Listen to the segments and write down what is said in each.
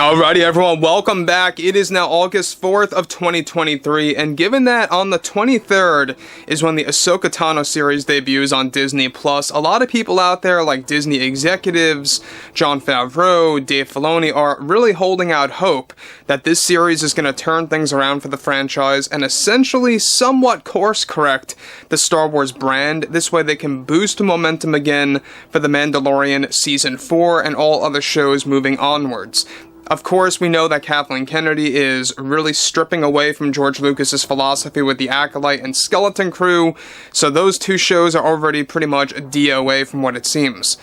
Alrighty everyone, welcome back. It is now August 4th of 2023, and given that on the 23rd is when the Ahsoka Tano series debuts on Disney+, a lot of people out there like Disney executives, Jon Favreau, Dave Filoni are really holding out hope that this series is going to turn things around for the franchise and essentially somewhat course correct the Star Wars brand. This way they can boost momentum again for The Mandalorian Season 4 and all other shows moving onwards. Of course, we know that Kathleen Kennedy is really stripping away from George Lucas's philosophy with The Acolyte and Skeleton Crew, so those two shows are already pretty much a DOA from what it seems.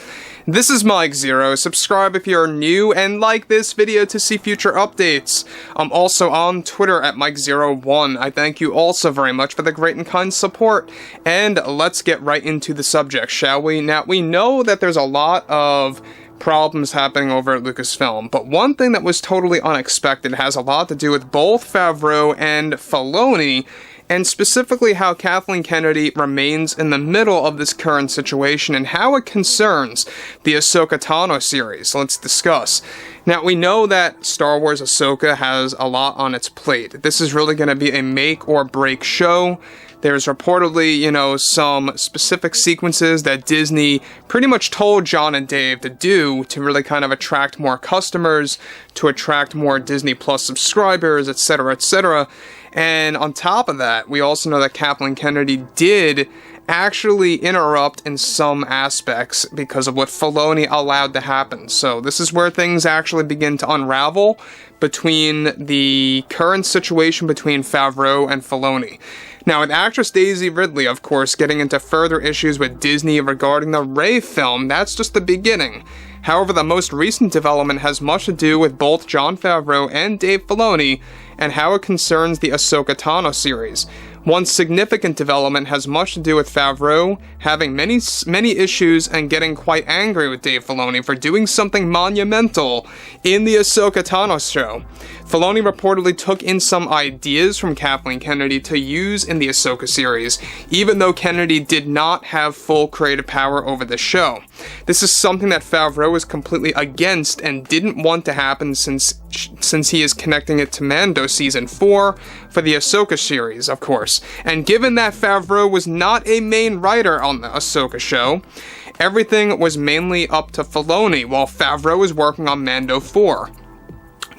This is Mike Zero. Subscribe if you're new and like this video to see future updates. I'm also on Twitter at Mike01. I thank you all so very much for the great and kind support. And let's get right into the subject, shall we? Now, we know that there's a lot of problems happening over at Lucasfilm, but one thing that was totally unexpected has a lot to do with both Favreau and Filoni, and specifically how Kathleen Kennedy remains in the middle of this current situation and how it concerns the Ahsoka Tano series. Let's discuss. Now, we know that Star Wars Ahsoka has a lot on its plate. This is really going to be a make or break show. There's reportedly, some specific sequences that Disney pretty much told Jon and Dave to do to really kind of attract more customers, to attract more Disney Plus subscribers, etc., etc. And on top of that, we also know that Kathleen Kennedy did actually interrupt in some aspects because of what Filoni allowed to happen. So this is where things actually begin to unravel between the current situation between Favreau and Filoni. Now, with actress Daisy Ridley, of course, getting into further issues with Disney regarding the Rey film, that's just the beginning. However, the most recent development has much to do with both Jon Favreau and Dave Filoni and how it concerns the Ahsoka Tano series. One significant development has much to do with Favreau having many issues and getting quite angry with Dave Filoni for doing something monumental in the Ahsoka Tano show. Filoni reportedly took in some ideas from Kathleen Kennedy to use in the Ahsoka series, even though Kennedy did not have full creative power over the show. This is something that Favreau is completely against and didn't want to happen since he is connecting it to Mando Season 4 for the Ahsoka series, of course. And given that Favreau was not a main writer on the Ahsoka show, everything was mainly up to Filoni while Favreau was working on Mando 4.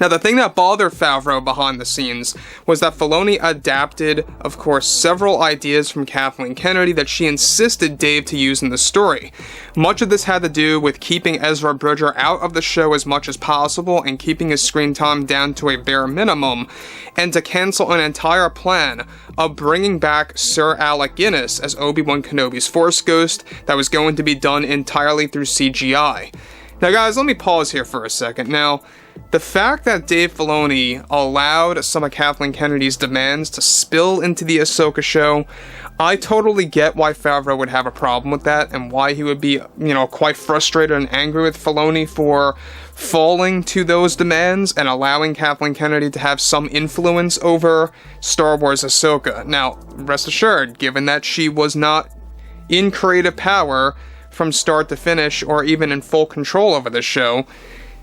Now, the thing that bothered Favreau behind the scenes was that Filoni adapted, of course, several ideas from Kathleen Kennedy that she insisted Dave to use in the story. Much of this had to do with keeping Ezra Bridger out of the show as much as possible and keeping his screen time down to a bare minimum, and to cancel an entire plan of bringing back Sir Alec Guinness as Obi-Wan Kenobi's Force Ghost that was going to be done entirely through CGI. Now, guys, let me pause here for a second. Now, the fact that Dave Filoni allowed some of Kathleen Kennedy's demands to spill into the Ahsoka show, I totally get why Favreau would have a problem with that and why he would be, quite frustrated and angry with Filoni for falling to those demands and allowing Kathleen Kennedy to have some influence over Star Wars Ahsoka. Now, rest assured, given that she was not in creative power from start to finish or even in full control over the show,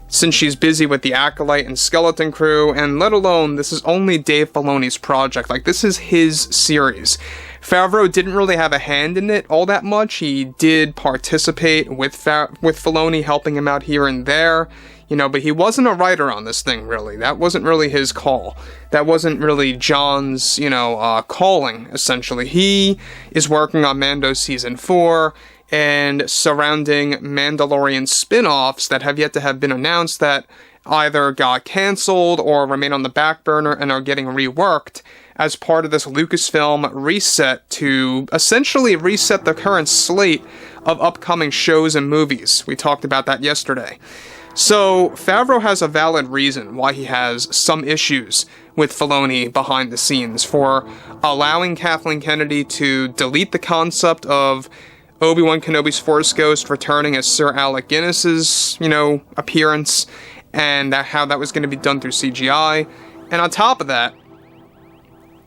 since she's busy with The Acolyte and Skeleton Crew, and let alone, this is only Dave Filoni's project. Like, this is his series. Favreau didn't really have a hand in it all that much. He did participate with Filoni, helping him out here and there, but he wasn't a writer on this thing, really. That wasn't really his call. That wasn't really Jon's, calling, essentially. He is working on Mando Season 4, and surrounding Mandalorian spin-offs that have yet to have been announced that either got cancelled or remain on the back burner and are getting reworked as part of this Lucasfilm reset to essentially reset the current slate of upcoming shows and movies. We talked about that yesterday. So, Favreau has a valid reason why he has some issues with Filoni behind the scenes for allowing Kathleen Kennedy to delete the concept of Obi-Wan Kenobi's Force Ghost returning as Sir Alec Guinness's, appearance, and how that was going to be done through CGI. And on top of that,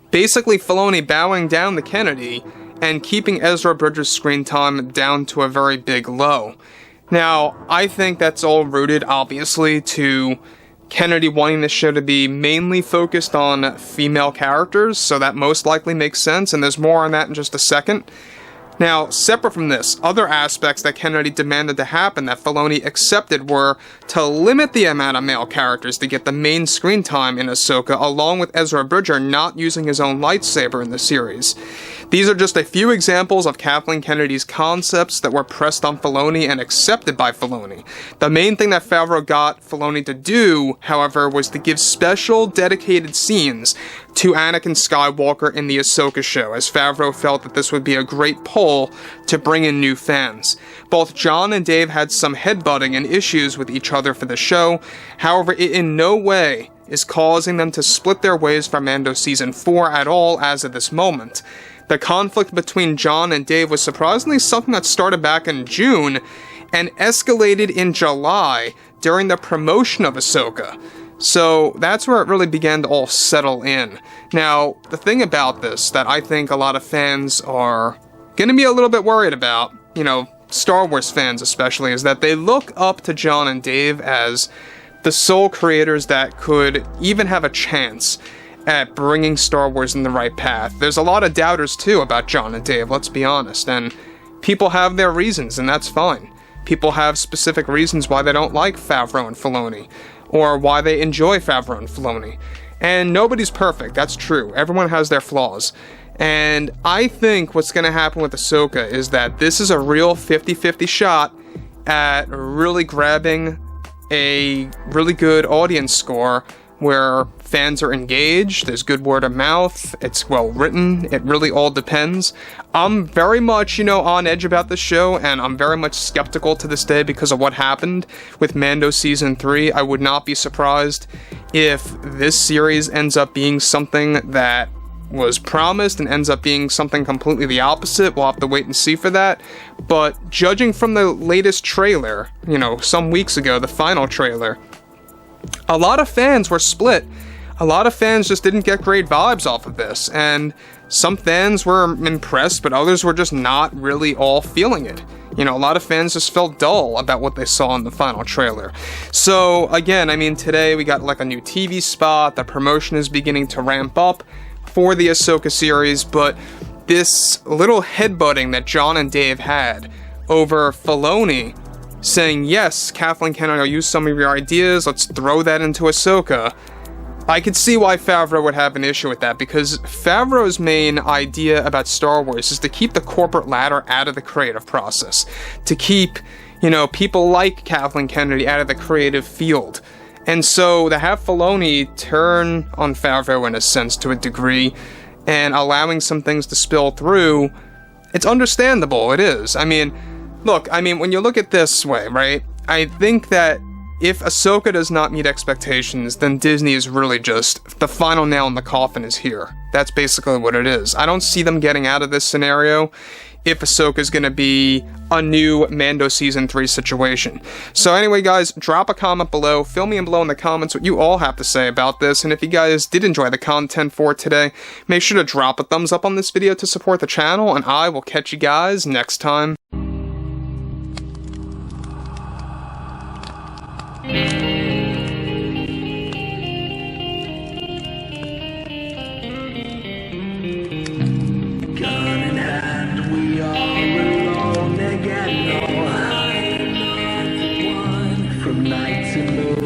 basically Filoni bowing down to Kennedy and keeping Ezra Bridger's screen time down to a very big low. Now, I think that's all rooted, obviously, to Kennedy wanting this show to be mainly focused on female characters, so that most likely makes sense, and there's more on that in just a second. Now, separate from this, other aspects that Kennedy demanded to happen that Filoni accepted were to limit the amount of male characters to get the main screen time in Ahsoka, along with Ezra Bridger not using his own lightsaber in the series. These are just a few examples of Kathleen Kennedy's concepts that were pressed on Filoni and accepted by Filoni. The main thing that Favreau got Filoni to do, however, was to give special dedicated scenes to Anakin Skywalker in the Ahsoka show, as Favreau felt that this would be a great pull to bring in new fans. Both Jon and Dave had some headbutting and issues with each other for the show, however, it in no way is causing them to split their ways from Mando Season 4 at all as of this moment. The conflict between Jon and Dave was surprisingly something that started back in June and escalated in July during the promotion of Ahsoka. So that's where it really began to all settle in. Now, the thing about this that I think a lot of fans are going to be a little bit worried about, Star Wars fans especially, is that they look up to Jon and Dave as the sole creators that could even have a chance at bringing Star Wars in the right path. There's a lot of doubters too about Jon and Dave, let's be honest, and people have their reasons, and that's fine. People have specific reasons why they don't like Favreau and Filoni, or why they enjoy Favreau and Filoni. And nobody's perfect, that's true. Everyone has their flaws. And I think what's going to happen with Ahsoka is that this is a real 50-50 shot at really grabbing a really good audience score where fans are engaged, there's good word of mouth, it's well written, it really all depends. I'm very much, on edge about this show, and I'm very much skeptical to this day because of what happened with Mando Season 3. I would not be surprised if this series ends up being something that was promised and ends up being something completely the opposite. We'll have to wait and see for that. But judging from the latest trailer, some weeks ago, the final trailer, a lot of fans were split. A lot of fans just didn't get great vibes off of this, and some fans were impressed, but others were just not really all feeling it. A lot of fans just felt dull about what they saw in the final trailer. So, again, today we got like a new TV spot, the promotion is beginning to ramp up for the Ahsoka series, but this little headbutting that Jon and Dave had over Filoni saying, yes, Kathleen Kennedy, I'll use some of your ideas, let's throw that into Ahsoka. I could see why Favreau would have an issue with that, because Favreau's main idea about Star Wars is to keep the corporate ladder out of the creative process, to keep, people like Kathleen Kennedy out of the creative field. And so to have Filoni turn on Favreau in a sense to a degree, and allowing some things to spill through, it's understandable, it is. Look, when you look at this way, right, I think that if Ahsoka does not meet expectations, then Disney is really just, the final nail in the coffin is here. That's basically what it is. I don't see them getting out of this scenario if Ahsoka is going to be a new Mando Season 3 situation. So anyway, guys, drop a comment below, fill me in below in the comments what you all have to say about this, and if you guys did enjoy the content for today, make sure to drop a thumbs up on this video to support the channel, and I will catch you guys next time. Gun in hand, we are alone again. No, I'm not the one from night to moon.